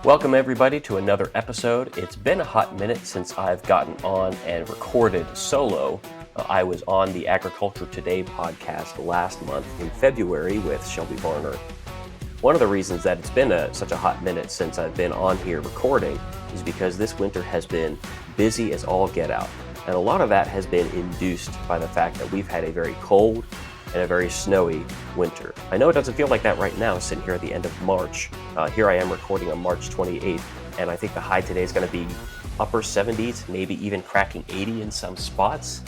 Welcome everybody to another episode. It's been a hot minute since I've gotten on and recorded solo. I was on the Agriculture Today podcast last month in February with Shelby Varner. One of the reasons that it's been such a hot minute since I've been on here recording is because this winter has been busy as all get out. And a lot of that has been induced by the fact that we've had a very cold and a very snowy winter. I know it doesn't feel like that right now, sitting here at the end of March. Here I am recording on March 28th, and I think the high today is going to be upper 70s, maybe even cracking 80 in some spots.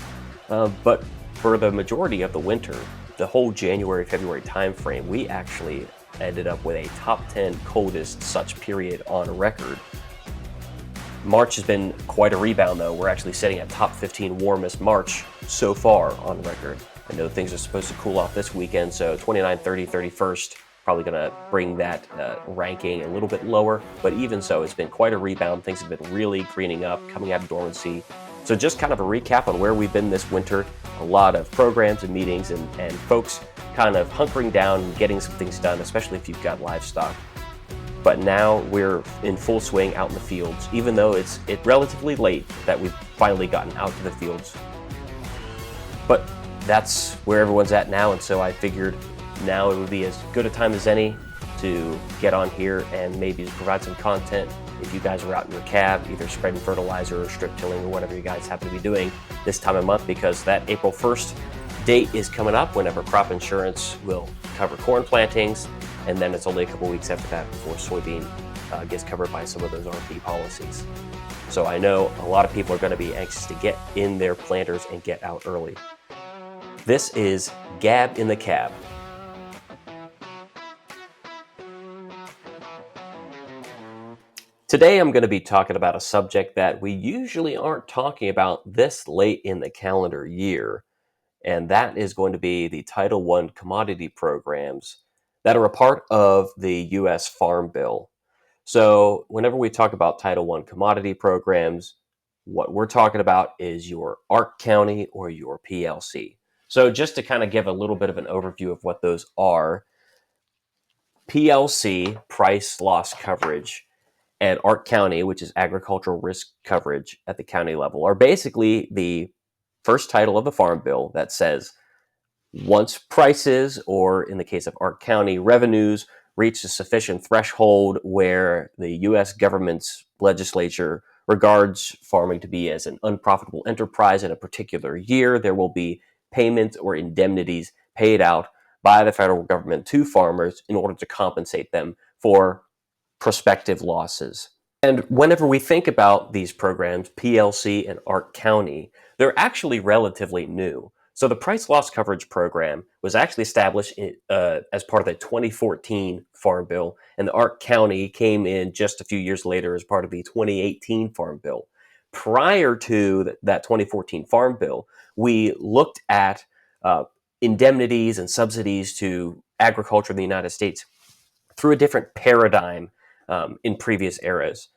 But for the majority of the winter, the whole January, February timeframe, we actually ended up with a top 10 coldest such period on record. March has been quite a rebound though. We're actually sitting at top 15 warmest March so far on record. I know things are supposed to cool off this weekend, so 29, 30, 31st, probably going to bring that ranking a little bit lower. But even so, it's been quite a rebound. Things have been really greening up, coming out of dormancy. So just kind of a recap on where we've been this winter. A lot of programs and meetings and folks kind of hunkering down and getting some things done, especially if you've got livestock. But now we're in full swing out in the fields, even though it's relatively late that we've finally gotten out to the fields. But that's where everyone's at now, and so I figured now it would be as good a time as any to get on here and maybe provide some content if you guys are out in your cab, either spreading fertilizer or strip tilling or whatever you guys happen to be doing this time of month, because that April 1st date is coming up whenever crop insurance will cover corn plantings, and then it's only a couple weeks after that before soybean gets covered by some of those RP policies. So I know a lot of people are going to be anxious to get in their planters and get out early. This is Gab in the Cab. Today I'm going to be talking about a subject that we usually aren't talking about this late in the calendar year, and that is going to be the Title I commodity programs that are a part of the U.S. Farm Bill. So whenever we talk about Title I commodity programs, what we're talking about is your ARC County or your PLC. So just to kind of give a little bit of an overview of what those are, PLC, price loss coverage, and ARC County, which is agricultural risk coverage at the county level, are basically the first title of the Farm Bill that says once prices, or in the case of ARC County, revenues reach a sufficient threshold where the U.S. government's legislature regards farming to be as an unprofitable enterprise in a particular year, there will be payments or indemnities paid out by the federal government to farmers in order to compensate them for prospective losses. And whenever we think about these programs, PLC and ARC County, they're actually relatively new. So the price loss coverage program was actually established as part of the 2014 Farm Bill, and the ARC County came in just a few years later as part of the 2018 Farm Bill. Prior to that 2014 Farm Bill, we looked at indemnities and subsidies to agriculture in the United States through a different paradigm in previous eras.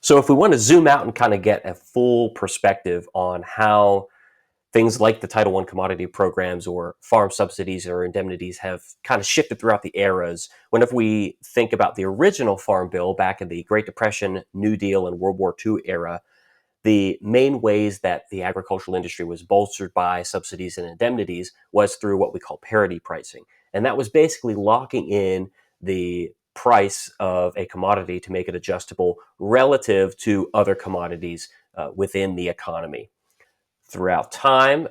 So if we want to zoom out and kind of get a full perspective on how things like the Title I commodity programs or farm subsidies or indemnities have kind of shifted throughout the eras, whenever we think about the original Farm Bill back in the Great Depression, New Deal, and World War II era, the main ways that the agricultural industry was bolstered by subsidies and indemnities was through what we call parity pricing. And that was basically locking in the price of a commodity to make it adjustable relative to other commodities within the economy. Throughout time,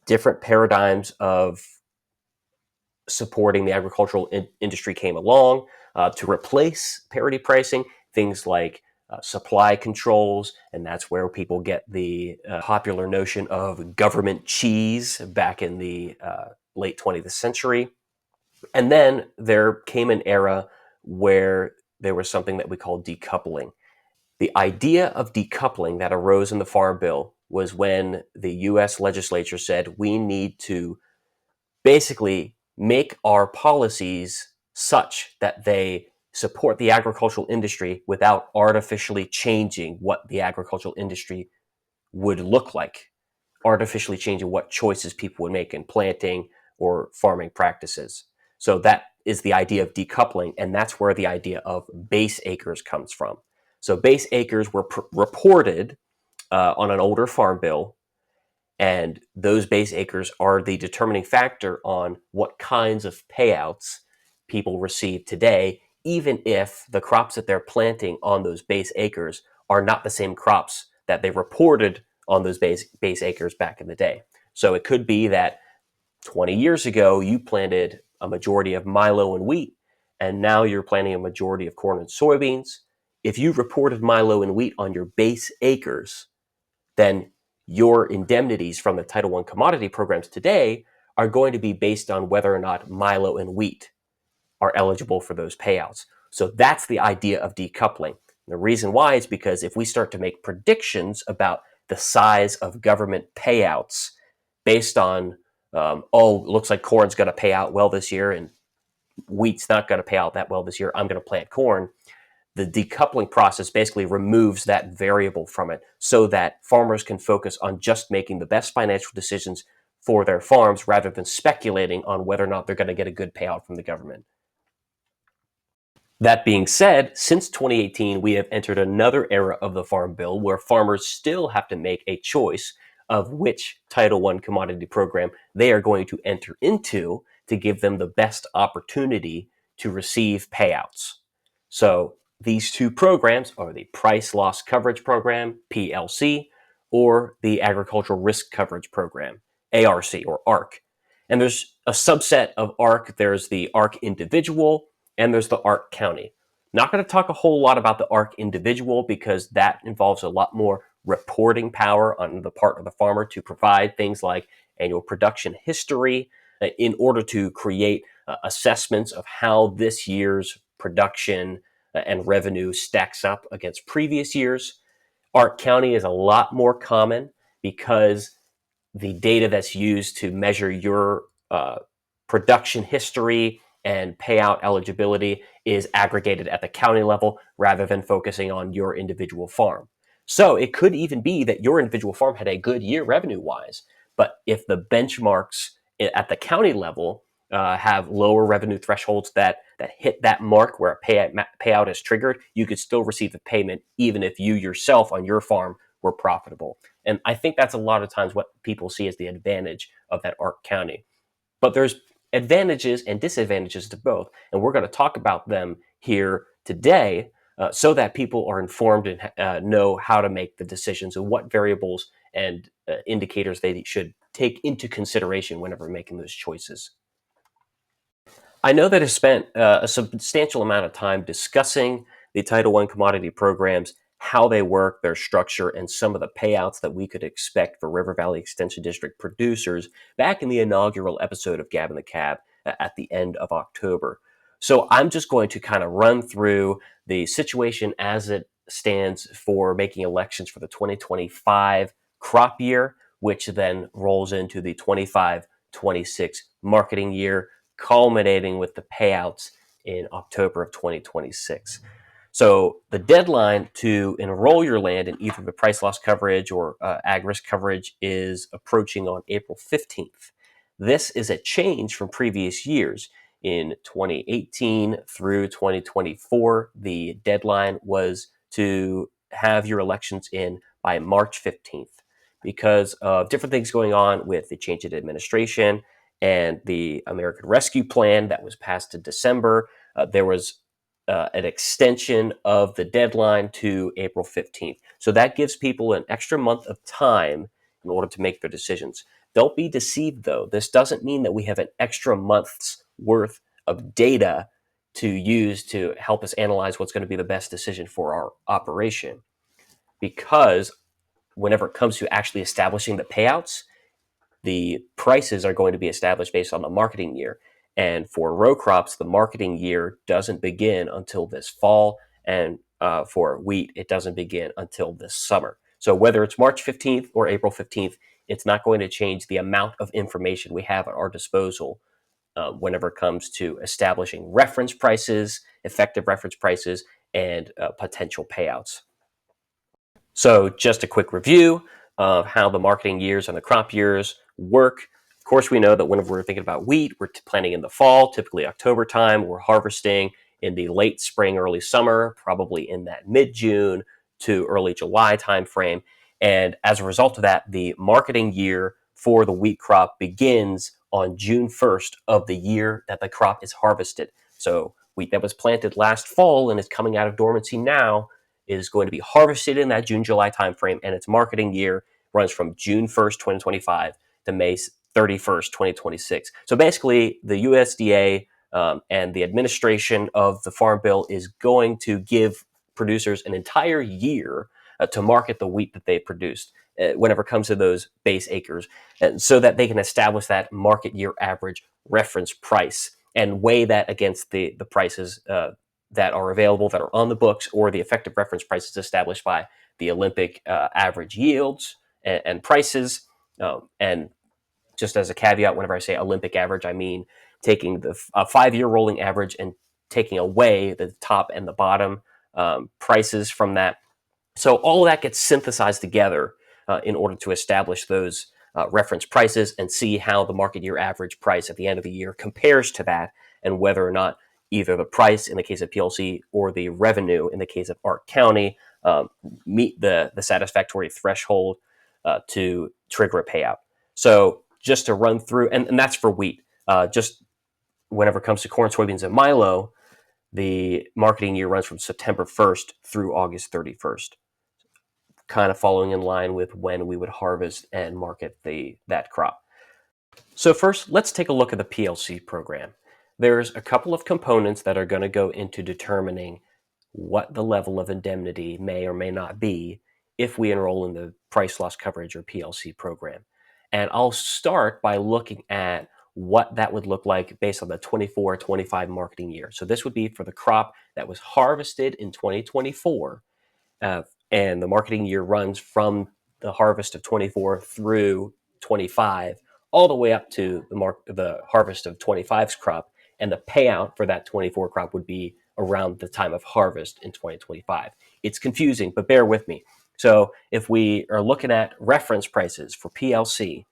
different paradigms of supporting the agricultural industry came along to replace parity pricing, things like supply controls, and that's where people get the popular notion of government cheese back in the late 20th century. And then there came an era where there was something that we call decoupling. The idea of decoupling that arose in the Farm Bill was when the U.S. legislature said we need to basically make our policies such that they support the agricultural industry without artificially changing what the agricultural industry would look like, artificially changing what choices people would make in planting or farming practices. So that is the idea of decoupling, and that's where the idea of base acres comes from. So base acres were reported on an older farm bill, and those base acres are the determining factor on what kinds of payouts people receive today, even if the crops that they're planting on those base acres are not the same crops that they reported on those base acres back in the day. So it could be that 20 years ago, you planted a majority of milo and wheat, and now you're planting a majority of corn and soybeans. If you reported milo and wheat on your base acres, then your indemnities from the Title I commodity programs today are going to be based on whether or not milo and wheat are eligible for those payouts. So that's the idea of decoupling. The reason why is because if we start to make predictions about the size of government payouts based on, looks like corn's going to pay out well this year and wheat's not going to pay out that well this year, I'm going to plant corn. The decoupling process basically removes that variable from it so that farmers can focus on just making the best financial decisions for their farms rather than speculating on whether or not they're going to get a good payout from the government. That being said, since 2018, we have entered another era of the Farm Bill where farmers still have to make a choice of which Title I commodity program they are going to enter into to give them the best opportunity to receive payouts. So these two programs are the Price Loss Coverage Program, PLC, or the Agricultural Risk Coverage Program, ARC or ARC. And there's a subset of ARC. There's the ARC Individual, and there's the ARC County. Not going to talk a whole lot about the ARC Individual because that involves a lot more reporting power on the part of the farmer to provide things like annual production history in order to create assessments of how this year's production and revenue stacks up against previous years. ARC County is a lot more common because the data that's used to measure your production history and payout eligibility is aggregated at the county level rather than focusing on your individual farm. So it could even be that your individual farm had a good year revenue-wise, but if the benchmarks at the county level have lower revenue thresholds that hit that mark where a payout is triggered, you could still receive the payment even if you yourself on your farm were profitable. And I think that's a lot of times what people see as the advantage of that ARC County. But there's advantages and disadvantages to both, and we're going to talk about them here today so that people are informed and know how to make the decisions and what variables and indicators they should take into consideration whenever making those choices. I know that I've spent a substantial amount of time discussing the Title I commodity programs, how they work, their structure, and some of the payouts that we could expect for River Valley Extension District producers back in the inaugural episode of Gab and the Cab at the end of October. So I'm just going to kind of run through the situation as it stands for making elections for the 2025 crop year, which then rolls into the 25-26 marketing year, culminating with the payouts in October of 2026. So the deadline to enroll your land in either the price loss coverage or ag risk coverage is approaching on April 15th. This is a change from previous years. In 2018 through 2024, the deadline was to have your elections in by March 15th. Because of different things going on with the change in administration and the American Rescue Plan that was passed in December, there was an extension of the deadline to April 15th. So that gives people an extra month of time in order to make their decisions. Don't be deceived, though. This doesn't mean that we have an extra month's worth of data to use to help us analyze what's going to be the best decision for our operation. Because whenever it comes to actually establishing the payouts, the prices are going to be established based on the marketing year. And for row crops, the marketing year doesn't begin until this fall. And for wheat, it doesn't begin until this summer. So whether it's March 15th or April 15th, it's not going to change the amount of information we have at our disposal whenever it comes to establishing reference prices, effective reference prices, and potential payouts. So just a quick review of how the marketing years and the crop years work. Of course, we know that whenever we're thinking about wheat, we're planting in the fall, typically October time. We're harvesting in the late spring, early summer, probably in that mid-June to early July timeframe. And as a result of that, the marketing year for the wheat crop begins on June 1st of the year that the crop is harvested. So wheat that was planted last fall and is coming out of dormancy now is going to be harvested in that June, July timeframe, and its marketing year runs from June 1st, 2025 to May 31st, 2026. So basically, the USDA and the administration of the Farm Bill is going to give producers an entire year to market the wheat that they produced whenever it comes to those base acres, and so that they can establish that market year average reference price and weigh that against the prices that are available, that are on the books, or the effective reference prices established by the Olympic average yields and prices. And just as a caveat, whenever I say Olympic average, I mean taking the 5-year rolling average and taking away the top and the bottom prices from that. So all of that gets synthesized together in order to establish those reference prices and see how the market year average price at the end of the year compares to that, and whether or not either the price in the case of PLC or the revenue in the case of Ark County meet the satisfactory threshold to trigger a payout. So just to run through, and that's for wheat. Just whenever it comes to corn, soybeans, and milo, the marketing year runs from September 1st through August 31st, kind of following in line with when we would harvest and market that crop. So first, let's take a look at the PLC program. There's a couple of components that are going to go into determining what the level of indemnity may or may not be if we enroll in the price loss coverage or PLC program. And I'll start by looking at what that would look like based on the 24-25 marketing year. So this would be for the crop that was harvested in 2024, and the marketing year runs from the harvest of 24 through 25, all the way up to the harvest of 25's crop, and the payout for that 24 crop would be around the time of harvest in 2025. It's confusing, but bear with me. So if we are looking at reference prices for PLC,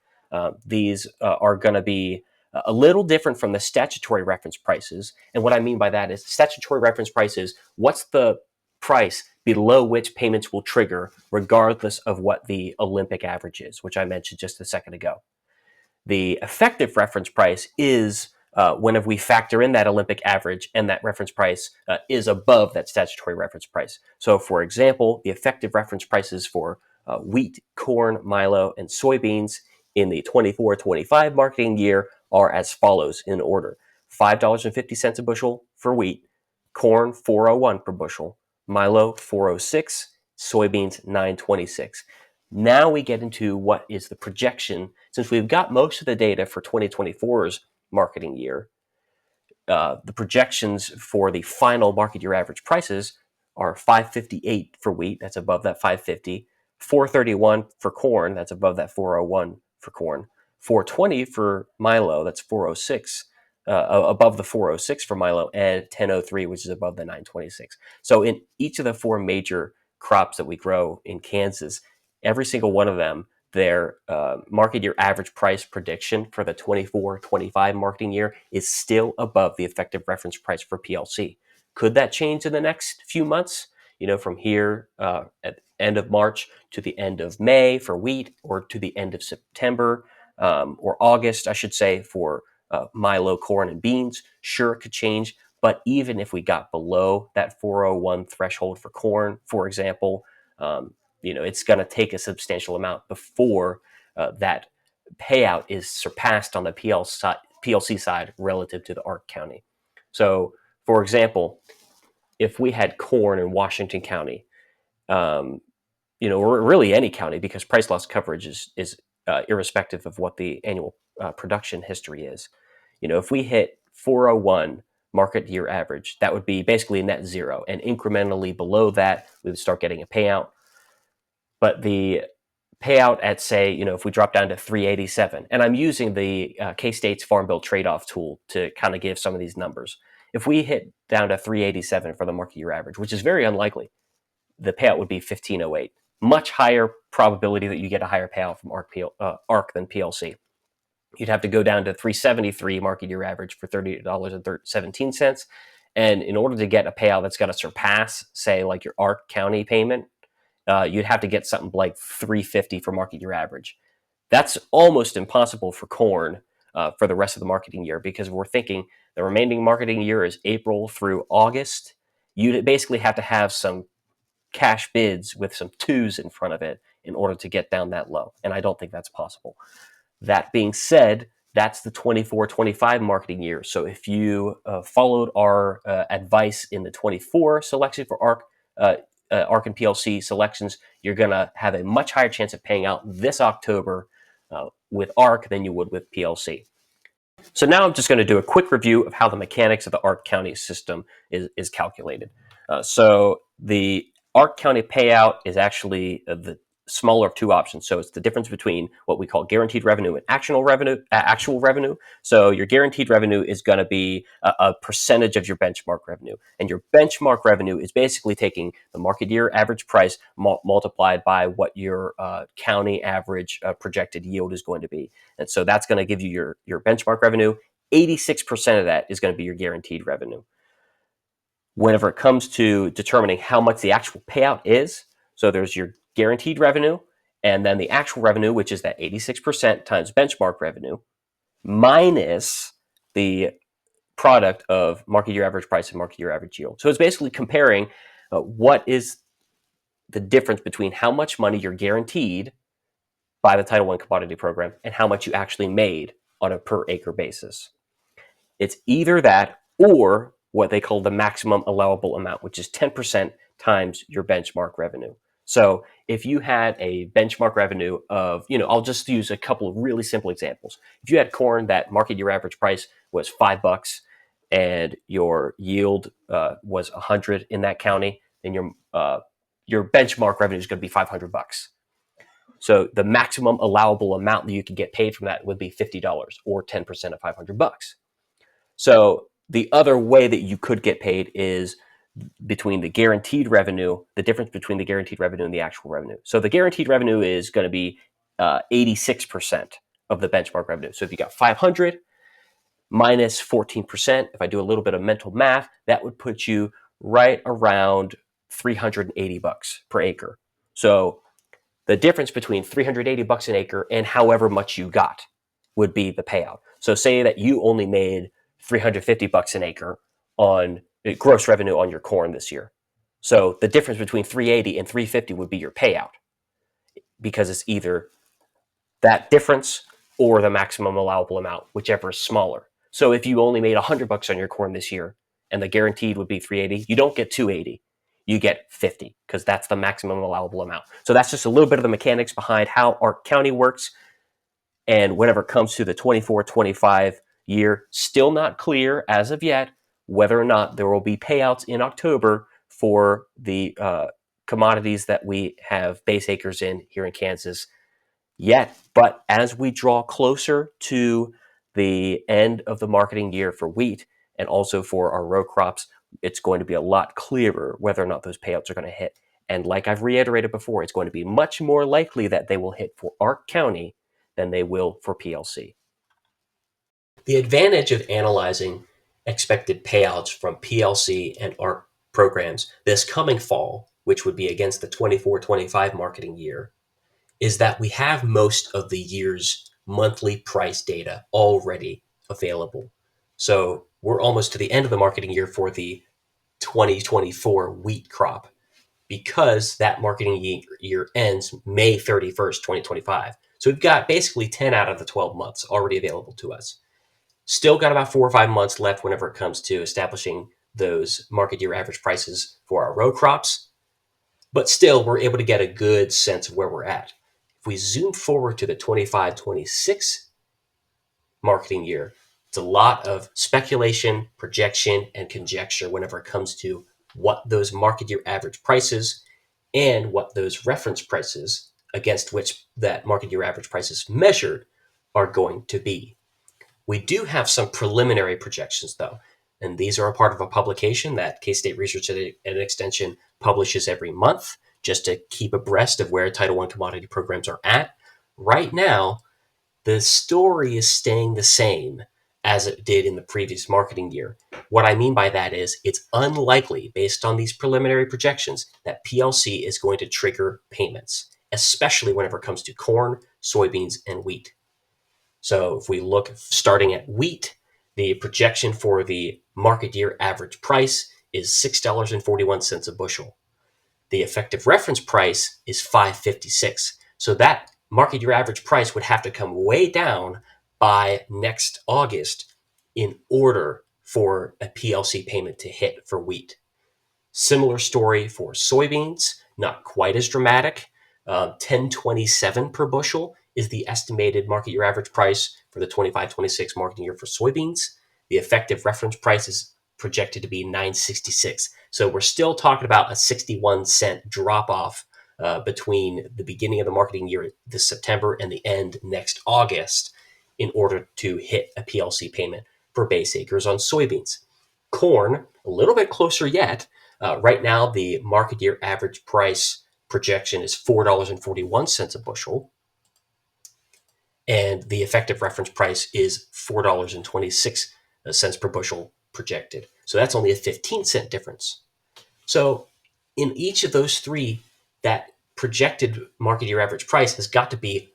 these are going to be a little different from the statutory reference prices. And what I mean by that is statutory reference prices, what's the price below which payments will trigger regardless of what the Olympic average is, which I mentioned just a second ago. The effective reference price is whenever we factor in that Olympic average and that reference price is above that statutory reference price. So for example, the effective reference prices for wheat, corn, milo, and soybeans in the 24-25 marketing year are as follows in order: $5.50 a bushel for wheat, corn $4.01 per bushel, milo $4.06, soybeans $9.26. Now we get into what is the projection. Since we've got most of the data for 2024's marketing year, the projections for the final market year average prices are $5.58 for wheat, that's above that $5.50, $4.31 for corn, that's above that $4.01 for corn, $4.20 for milo, that's $4.06, above the $4.06 for milo, and $10.03, which is above the $9.26. So in each of the four major crops that we grow in Kansas, every single one of them, their market year average price prediction for the 24-25 marketing year is still above the effective reference price for PLC. Could that change in the next few months? From here at the end of March to the end of May for wheat, or to the end of September or August, I should say, for milo, corn, and beans. Sure, it could change. But even if we got below that 401 threshold for corn, for example, it's going to take a substantial amount before that payout is surpassed on the PLC side relative to the Ark County. So, for example, if we had corn in Washington County, or really any county, because price loss coverage is irrespective of what the annual production history is. If we hit 401 market year average, that would be basically net zero, and incrementally below that, we would start getting a payout. But the payout at, say, if we drop down to 387, and I'm using the K-State's Farm Bill trade-off tool to kind of give some of these numbers. If we hit down to 387 for the market year average, which is very unlikely, the payout would be 1508. Much higher probability that you get a higher payout from Ark than PLC. you'd have to go down to 373 market year average for $38.17. And in order to get a payout that's going to surpass, say, like your Ark County payment, you'd have to get something like 350 for market year average. That's almost impossible for corn for the rest of the marketing year, because we're thinking the remaining marketing year is April through August. You'd basically have to have some cash bids with some twos in front of it in order to get down that low. And I don't think that's possible. That being said, that's the 24-25 marketing year. So if you followed our advice in the 24 selection for ARC and PLC selections, you're going to have a much higher chance of paying out this October with ARC than you would with PLC. So now I'm just going to do a quick review of how the mechanics of the Ark County system is calculated. So the Ark County payout is actually the smaller of two options. So it's the difference between what we call guaranteed revenue and actual revenue. So your guaranteed revenue is going to be a percentage of your benchmark revenue. And your benchmark revenue is basically taking the market year average price multiplied by what your county average projected yield is going to be. And so that's going to give you your benchmark revenue. 86% of that is going to be your guaranteed revenue. Whenever it comes to determining how much the actual payout is, so there's your guaranteed revenue, and then the actual revenue, which is that 86% times benchmark revenue, minus the product of market year average price and market year average yield. So it's basically comparing what is the difference between how much money you're guaranteed by the Title I commodity program and how much you actually made on a per acre basis. It's either that or what they call the maximum allowable amount, which is 10% times your benchmark revenue. So if you had a benchmark revenue of, I'll just use a couple of really simple examples. If you had corn that market year average price was $5 and your yield was 100 in that county, then your benchmark revenue is going to be $500. So the maximum allowable amount that you could get paid from that would be $50 or 10% of $500. So the other way that you could get paid is between the guaranteed revenue, the difference between the guaranteed revenue and the actual revenue. So the guaranteed revenue is going to be 86% of the benchmark revenue. So if you got 500 minus 14%, if I do a little bit of mental math, that would put you right around $380 per acre. So the difference between $380 an acre and however much you got would be the payout. So say that you only made $350 an acre on gross revenue on your corn this year. So the difference between 380 and 350 would be your payout, because it's either that difference or the maximum allowable amount, whichever is smaller. So if you only made $100 on your corn this year and the guaranteed would be 380, you don't get 280. You get 50, because that's the maximum allowable amount. So that's just a little bit of the mechanics behind how Ark County works. And whenever it comes to the 24-25 year, still not clear as of yet whether or not there will be payouts in October for the commodities that we have base acres in here in Kansas yet. But as we draw closer to the end of the marketing year for wheat and also for our row crops, it's going to be a lot clearer whether or not those payouts are going to hit. And like I've reiterated before, it's going to be much more likely that they will hit for Ark County than they will for PLC. The advantage of analyzing expected payouts from PLC and ARC programs this coming fall, which would be against the 24-25 marketing year, is that we have most of the year's monthly price data already available. So we're almost to the end of the marketing year for the 2024 wheat crop, because that marketing year ends May 31st, 2025. So we've got basically 10 out of the 12 months already available to us. Still got about 4 or 5 months left whenever it comes to establishing those market year average prices for our row crops. But still, we're able to get a good sense of where we're at. If we zoom forward to the 25-26 marketing year, it's a lot of speculation, projection, and conjecture whenever it comes to what those market year average prices and what those reference prices against which that market year average price is measured are going to be. We do have some preliminary projections, though, and these are a part of a publication that K-State Research and Extension publishes every month just to keep abreast of where Title I commodity programs are at. Right now, the story is staying the same as it did in the previous marketing year. What I mean by that is it's unlikely, based on these preliminary projections, that PLC is going to trigger payments, especially whenever it comes to corn, soybeans, and wheat. So if we look starting at wheat, the projection for the market year average price is $6.41 a bushel. The effective reference price is $5.56. So that market year average price would have to come way down by next August in order for a PLC payment to hit for wheat. Similar story for soybeans, not quite as dramatic. $10.27 per bushel is the estimated market year average price for the 25-26 marketing year for soybeans. The effective reference price is projected to be $9.66. So we're still talking about a 61-cent drop off between the beginning of the marketing year this September and the end next August in order to hit a PLC payment for base acres on soybeans. Corn, a little bit closer yet. Right now, the market year average price projection is $4.41 a bushel, and the effective reference price is $4.26 per bushel projected. So that's only a 15-cent difference. So in each of those three, that projected market year average price has got to be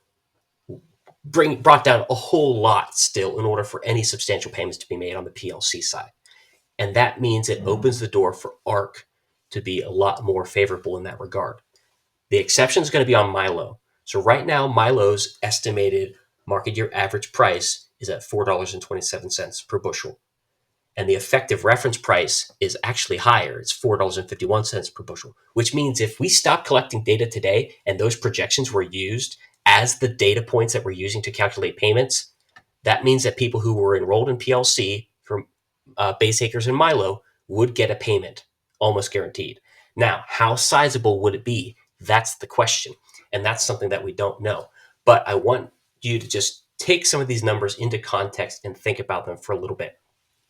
brought down a whole lot still in order for any substantial payments to be made on the PLC side. And that means it opens the door for ARC to be a lot more favorable in that regard. The exception is going to be on Milo. So right now, Milo's estimated market year average price is at $4.27 per bushel. And the effective reference price is actually higher. It's $4.51 per bushel, which means if we stop collecting data today and those projections were used as the data points that we're using to calculate payments, that means that people who were enrolled in PLC from base acres and Milo would get a payment, almost guaranteed. Now, how sizable would it be? That's the question. And that's something that we don't know. But I want you to just take some of these numbers into context and think about them for a little bit.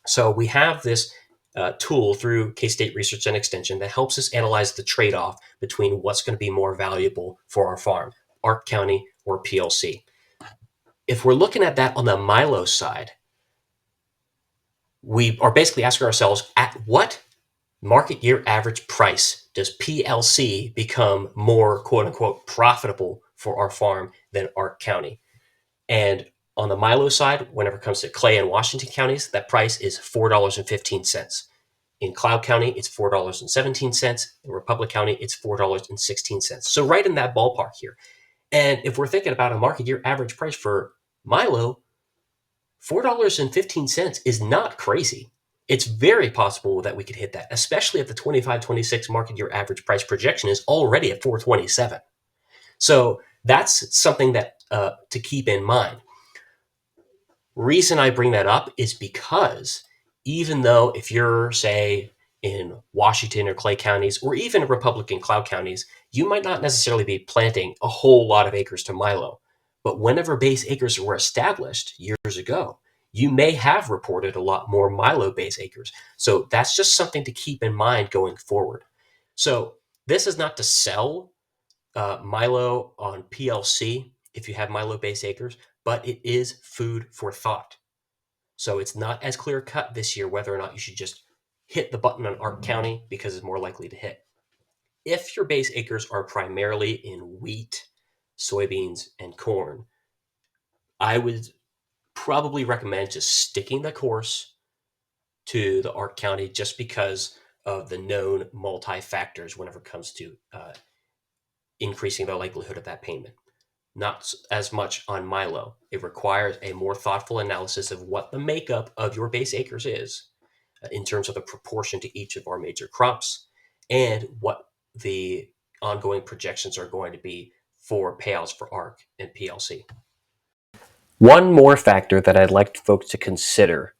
So we have this tool through K-State Research and Extension that helps us analyze the trade-off between what's going to be more valuable for our farm, Ark County or PLC. If we're looking at that on the Milo side, we are basically asking ourselves, at what market year average price does PLC become more quote unquote profitable for our farm than Ark County? And on the Milo side, whenever it comes to Clay and Washington counties, that price is $4.15. In Cloud County, it's $4.17. In Republic County, it's $4.16. So right in that ballpark here. And if we're thinking about a market year average price for Milo, $4.15 is not crazy. It's very possible that we could hit that, especially if the 25-26 market year average price projection is already at $4.27. So that's something that to keep in mind. Reason I bring that up is because even though if you're, say, in Washington or Clay counties, or even Republican Cloud counties, you might not necessarily be planting a whole lot of acres to Milo. But whenever base acres were established years ago, you may have reported a lot more Milo base acres. So that's just something to keep in mind going forward. So this is not to sell Milo on PLC if you have Milo base acres, but it is food for thought. So it's not as clear cut this year whether or not you should just hit the button on Ark County because it's more likely to hit. If your base acres are primarily in wheat, soybeans, and corn, I would probably recommend just sticking the course to the Ark County just because of the known multi-factors whenever it comes to increasing the likelihood of that payment. Not as much on Milo. It requires a more thoughtful analysis of what the makeup of your base acres is in terms of the proportion to each of our major crops and what the ongoing projections are going to be for payouts for ARC and PLC. One more factor that I'd like folks to consider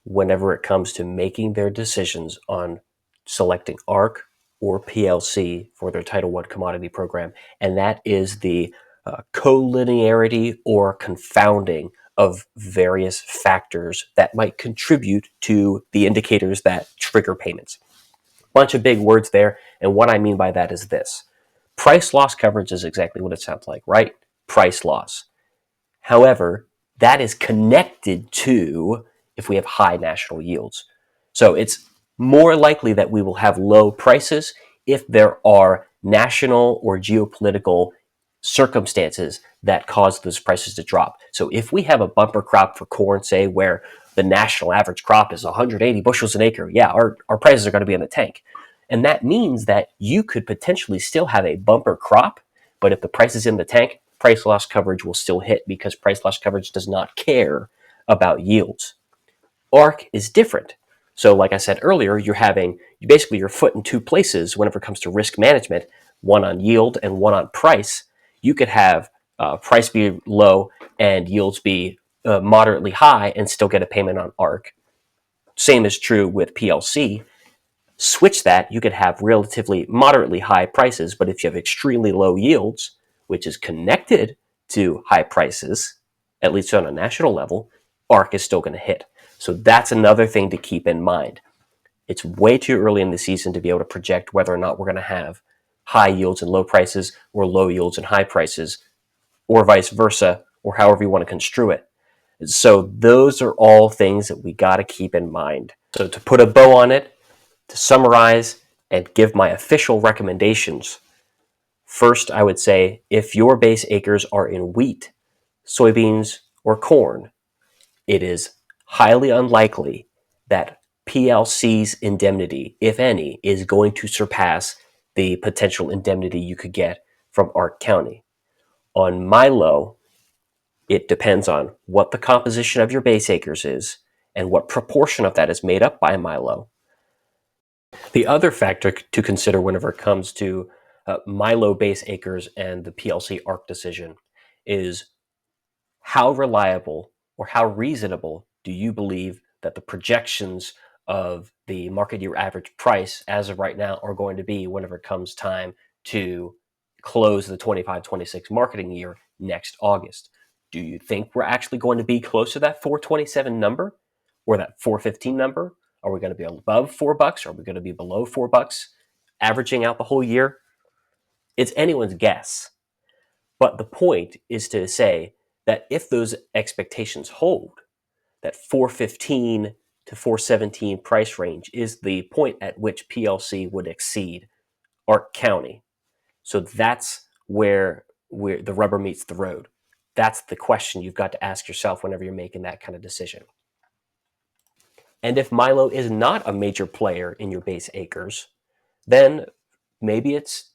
whenever it comes to making their decisions on selecting ARC or PLC for their Title I commodity program, and that is the collinearity or confounding of various factors that might contribute to the indicators that trigger payments. Bunch of big words there, and what I mean by that is this. Price loss coverage is exactly what it sounds like, right? Price loss. However, that is connected to if we have high national yields. So it's more likely that we will have low prices if there are national or geopolitical circumstances that cause those prices to drop. So if we have a bumper crop for corn, say, where the national average crop is 180 bushels an acre, yeah, our prices are going to be in the tank. And that means that you could potentially still have a bumper crop, but if the price is in the tank, price loss coverage will still hit because price loss coverage does not care about yields. ARC is different. So like I said earlier, you're having basically your foot in two places whenever it comes to risk management, one on yield and one on price. You could have price be low and yields be moderately high and still get a payment on ARC. Same is true with PLC. Switch that, you could have relatively moderately high prices, but if you have extremely low yields, which is connected to high prices, at least on a national level, ARC is still going to hit. So that's another thing to keep in mind. It's way too early in the season to be able to project whether or not we're going to have high yields and low prices or low yields and high prices, or vice versa, or however you want to construe it. So those are all things that we got to keep in mind. So to put a bow on it, to summarize and give my official recommendations, first I would say if your base acres are in wheat, soybeans, or corn, it is highly unlikely that PLC's indemnity, if any, is going to surpass the potential indemnity you could get from Ark County. On Milo, it depends on what the composition of your base acres is and what proportion of that is made up by Milo. The other factor to consider whenever it comes to Milo base acres and the PLC ARC decision is how reliable or how reasonable do you believe that the projections of the market year average price as of right now are going to be whenever it comes time to close the 25-26 marketing year next August? Do you think we're actually going to be close to that 427 number or that 415 number? Are we going to be above $4? Are we going to be below $4? Averaging out the whole year? It's anyone's guess. But the point is to say that if those expectations hold, that 415 to 417 price range is the point at which PLC would exceed Ark County. So that's where the rubber meets the road. That's the question you've got to ask yourself whenever you're making that kind of decision. And if Milo is not a major player in your base acres, then maybe it's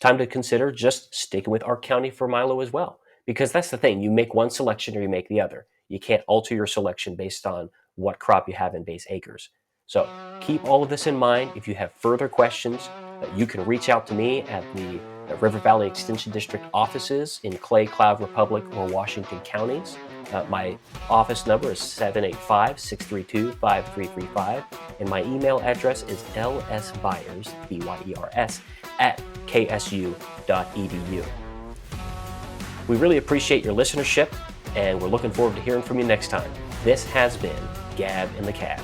time to consider just sticking with Ark County for Milo as well. Because that's the thing, you make one selection or you make the other. You can't alter your selection based on what crop you have in base acres. So keep all of this in mind. If you have further questions, you can reach out to me at the River Valley Extension District offices in Clay, Cloud Republic, or Washington counties. My office number is 785-632-5335, and my email address is lsbyers, B-Y-E-R-S, at ksu.edu. We really appreciate your listenership, and we're looking forward to hearing from you next time. This has been Gab in the Cab.